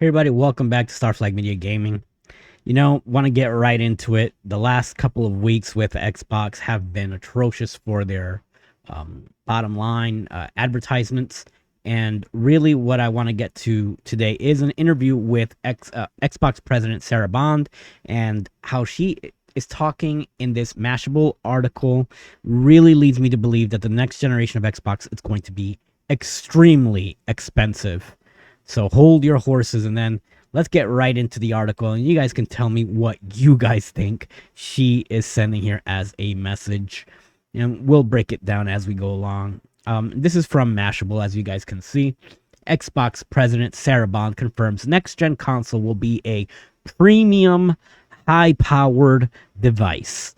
Hey everybody, welcome back to Starflag Media Gaming. Want to get right into it. The last couple of weeks with Xbox have been atrocious for their bottom line advertisements. And really what I want to get to today is an interview with Xbox President Sarah Bond, and how she is talking in this Mashable article really leads me to believe that the next generation of Xbox is going to be extremely expensive. So hold your horses, and then let's get right into the article, and you guys can tell me what you guys think she is sending here as a message, and we'll break it down as we go along. This is from Mashable, as you guys can see. Xbox President Sarah Bond confirms next-gen console will be a premium, high-powered device.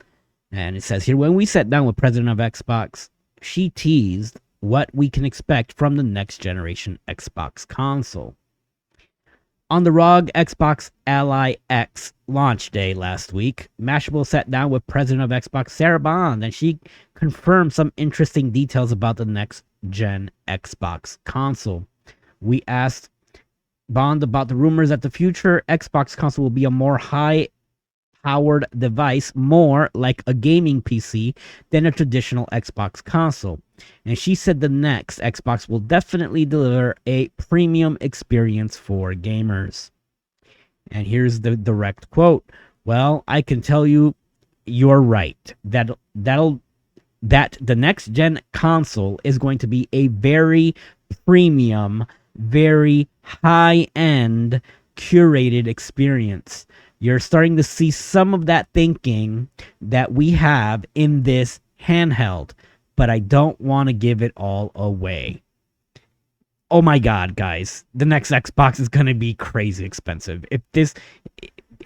And it says here, when we sat down with President of Xbox, she teased what we can expect from the next generation Xbox console. On the ROG Xbox Ally X launch day last week, Mashable sat down with President of Xbox Sarah Bond, and she confirmed some interesting details about the next gen Xbox console. We asked Bond about the rumors that the future Xbox console will be a more high powered device, more like a gaming PC than a traditional Xbox console. And she said the next Xbox will definitely deliver a premium experience for gamers. And here's the direct quote. Well, I can tell you you're right. That the next gen console is going to be a very premium, very high-end curated experience. You're starting to see some of that thinking that we have in this handheld, but I don't want to give it all away. Oh my god, guys. The next Xbox is going to be crazy expensive. If this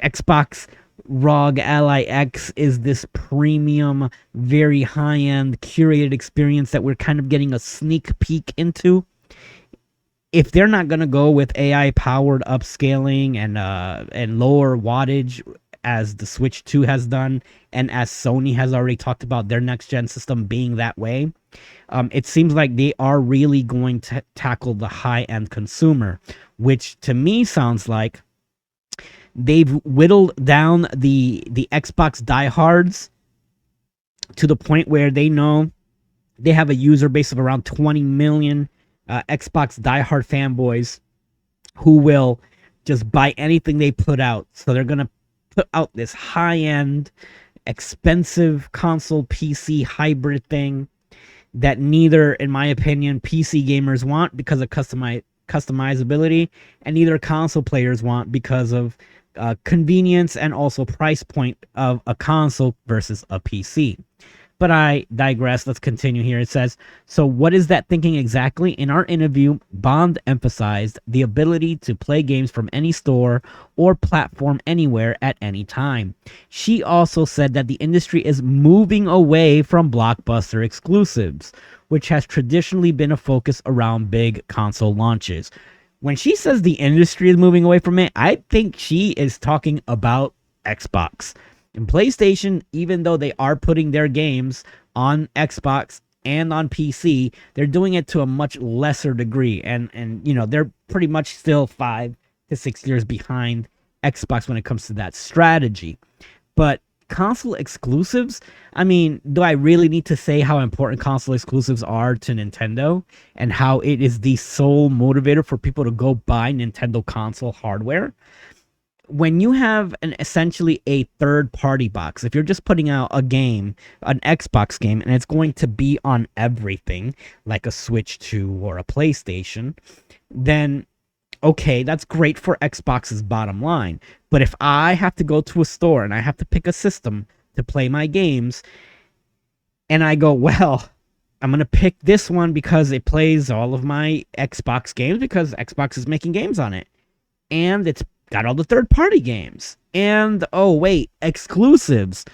Xbox ROG Ally X is this premium, very high-end, curated experience that we're kind of getting a sneak peek into, if they're not going to go with AI-powered upscaling and lower wattage as the Switch 2 has done, and as Sony has already talked about their next-gen system being that way, it seems like they are really going to tackle the high-end consumer, which to me sounds like they've whittled down the Xbox diehards to the point where they know they have a user base of around 20 million Xbox diehard fanboys who will just buy anything they put out. So they're going to put out this high-end, expensive console PC hybrid thing that neither, in my opinion, PC gamers want because of customizability, and neither console players want because of convenience and also price point of a console versus a PC. But I digress. Let's continue here. It says, so what is that thinking exactly? In our interview, Bond emphasized the ability to play games from any store or platform anywhere at any time. She also said that the industry is moving away from blockbuster exclusives, which has traditionally been a focus around big console launches. When she says the industry is moving away from it, I think she is talking about Xbox. And PlayStation, even though they are putting their games on Xbox and on PC, they're doing it to a much lesser degree. And they're pretty much still 5 to 6 years behind Xbox when it comes to that strategy. But console exclusives, I mean, do I really need to say how important console exclusives are to Nintendo and how it is the sole motivator for people to go buy Nintendo console hardware? When you have essentially a third-party box, if you're just putting out a game, an Xbox game, and it's going to be on everything, like a Switch 2 or a PlayStation, then, okay, that's great for Xbox's bottom line. But if I have to go to a store and I have to pick a system to play my games, and I go, well, I'm going to pick this one because it plays all of my Xbox games because Xbox is making games on it, and it's got all the third-party games. And, oh, wait, exclusives.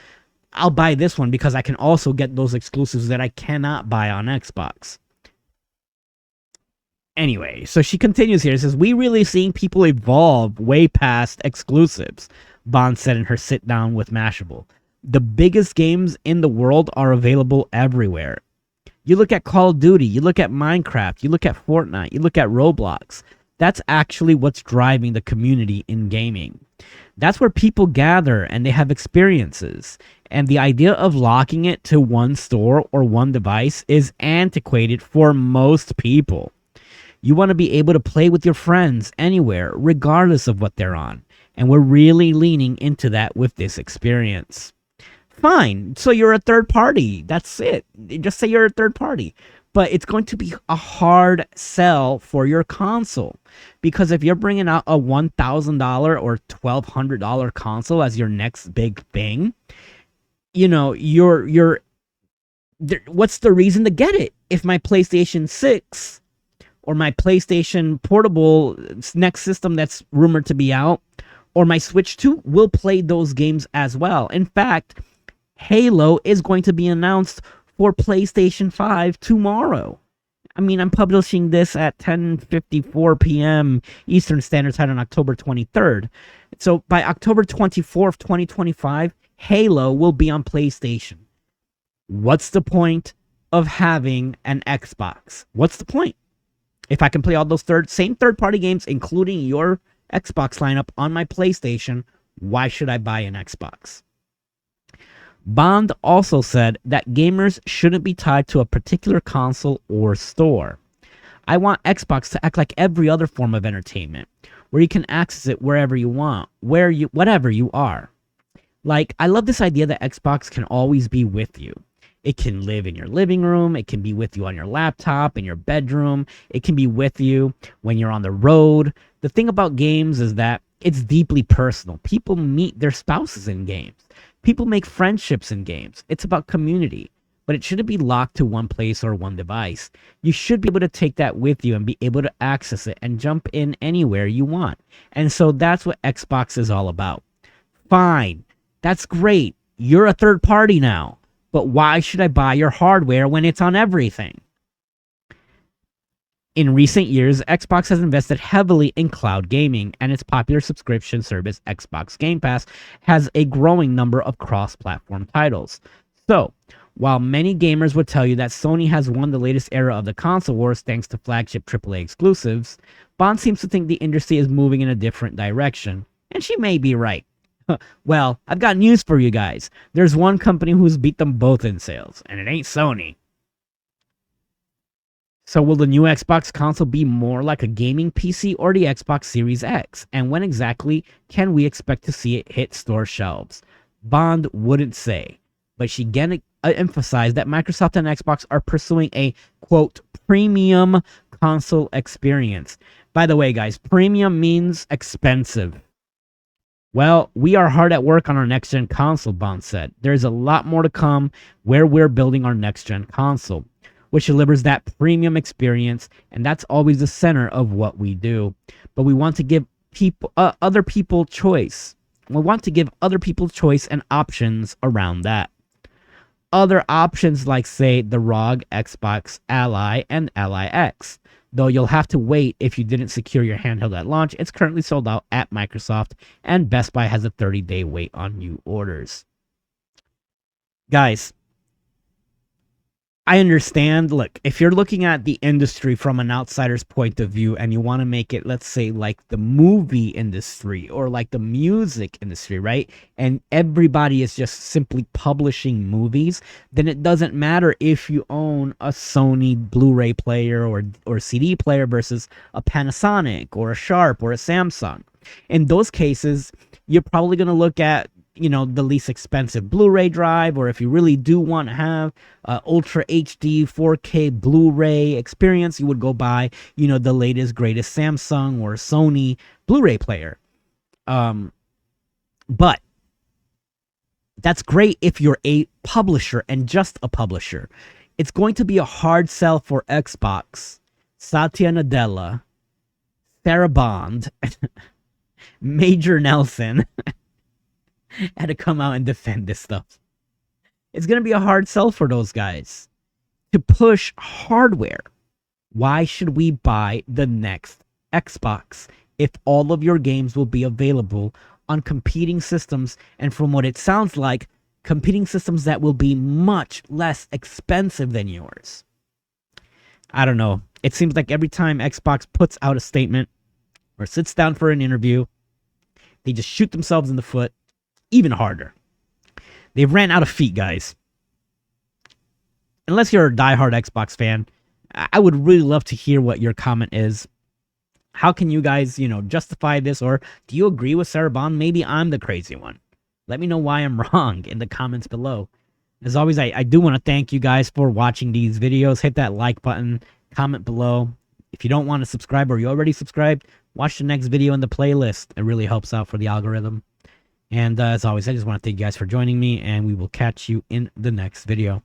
I'll buy this one because I can also get those exclusives that I cannot buy on Xbox. Anyway, so she continues here. It says, we really seeing people evolve way past exclusives, Bond said in her sit-down with Mashable. The biggest games in the world are available everywhere. You look at Call of Duty, you look at Minecraft, you look at Fortnite, you look at Roblox. That's actually what's driving the community in gaming. That's where people gather and they have experiences. And the idea of locking it to one store or one device is antiquated for most people. You want to be able to play with your friends anywhere, regardless of what they're on. And we're really leaning into that with this experience. Fine. So you're a third party. That's it. Just say you're a third party. But it's going to be a hard sell for your console. Because if you're bringing out a $1,000 or $1,200 console as your next big thing, you know, what's the reason to get it? If my PlayStation 6 or my PlayStation Portable next system that's rumored to be out, or my Switch 2 will play those games as well. In fact, Halo is going to be announced for PlayStation 5 tomorrow. I mean, I'm publishing this at 10:54 p.m. Eastern Standard Time on October 23rd. So by October 24th, 2025, Halo will be on PlayStation. What's the point of having an Xbox? What's the point? If I can play all those same third-party games, including your Xbox lineup on my PlayStation, why should I buy an Xbox? Bond also said that gamers shouldn't be tied to a particular console or store. I want Xbox to act like every other form of entertainment, where you can access it wherever you want, whatever you are. Like, I love this idea that Xbox can always be with you. It can live in your living room. It can be with you on your laptop, in your bedroom. It can be with you when you're on the road. The thing about games is that it's deeply personal. People meet their spouses in games. People make friendships in games. It's about community, but it shouldn't be locked to one place or one device. You should be able to take that with you and be able to access it and jump in anywhere you want. And so that's what Xbox is all about. Fine. That's great. You're a third party now. But why should I buy your hardware when it's on everything? In recent years, Xbox has invested heavily in cloud gaming, and its popular subscription service, Xbox Game Pass, has a growing number of cross-platform titles. So, while many gamers would tell you that Sony has won the latest era of the console wars thanks to flagship AAA exclusives, Bond seems to think the industry is moving in a different direction, and she may be right. Well, I've got news for you guys. There's one company who's beat them both in sales, and it ain't Sony. So will the new Xbox console be more like a gaming PC or the Xbox Series X? And when exactly can we expect to see it hit store shelves? Bond wouldn't say, but she again emphasized that Microsoft and Xbox are pursuing a, quote, premium console experience. By the way, guys, premium means expensive. Well, we are hard at work on our next-gen console, Bond said. There's a lot more to come where we're building our next-gen console, which delivers that premium experience, and that's always the center of what we do. But we want to give other people choice. We want to give other people choice and options around that. Other options like, say, the ROG Xbox Ally and Ally X. Though you'll have to wait if you didn't secure your handheld at launch. It's currently sold out at Microsoft, and Best Buy has a 30-day wait on new orders. Guys, I understand. Look, if you're looking at the industry from an outsider's point of view and you want to make it, let's say, like the movie industry or like the music industry, right? And everybody is just simply publishing movies, then it doesn't matter if you own a Sony Blu-ray player or CD player versus a Panasonic or a Sharp or a Samsung. In those cases, you're probably going to look at, you know, the least expensive Blu-ray drive, or if you really do want to have Ultra HD 4K Blu-ray experience, you would go buy, you know, the latest, greatest Samsung or Sony Blu-ray player. But that's great if you're a publisher and just a publisher. It's going to be a hard sell for Xbox, Satya Nadella, Sarah Bond, Major Nelson, had to come out and defend this stuff. It's going to be a hard sell for those guys to push hardware. Why should we buy the next Xbox if all of your games will be available on competing systems, and from what it sounds like, competing systems that will be much less expensive than yours? I don't know. It seems like every time Xbox puts out a statement, or sits down for an interview, they just shoot themselves in the foot even harder. They ran out of feet, guys. Unless you're a diehard Xbox fan, I would really love to hear what your comment is. How can you guys, justify this? Or do you agree with Sarah Bond? Maybe I'm the crazy one. Let me know why I'm wrong in the comments below. As always, I do want to thank you guys for watching these videos. Hit that like button, comment below. If you don't want to subscribe or you already subscribed, watch the next video in the playlist. It really helps out for the algorithm. And as always, I just want to thank you guys for joining me, and we will catch you in the next video.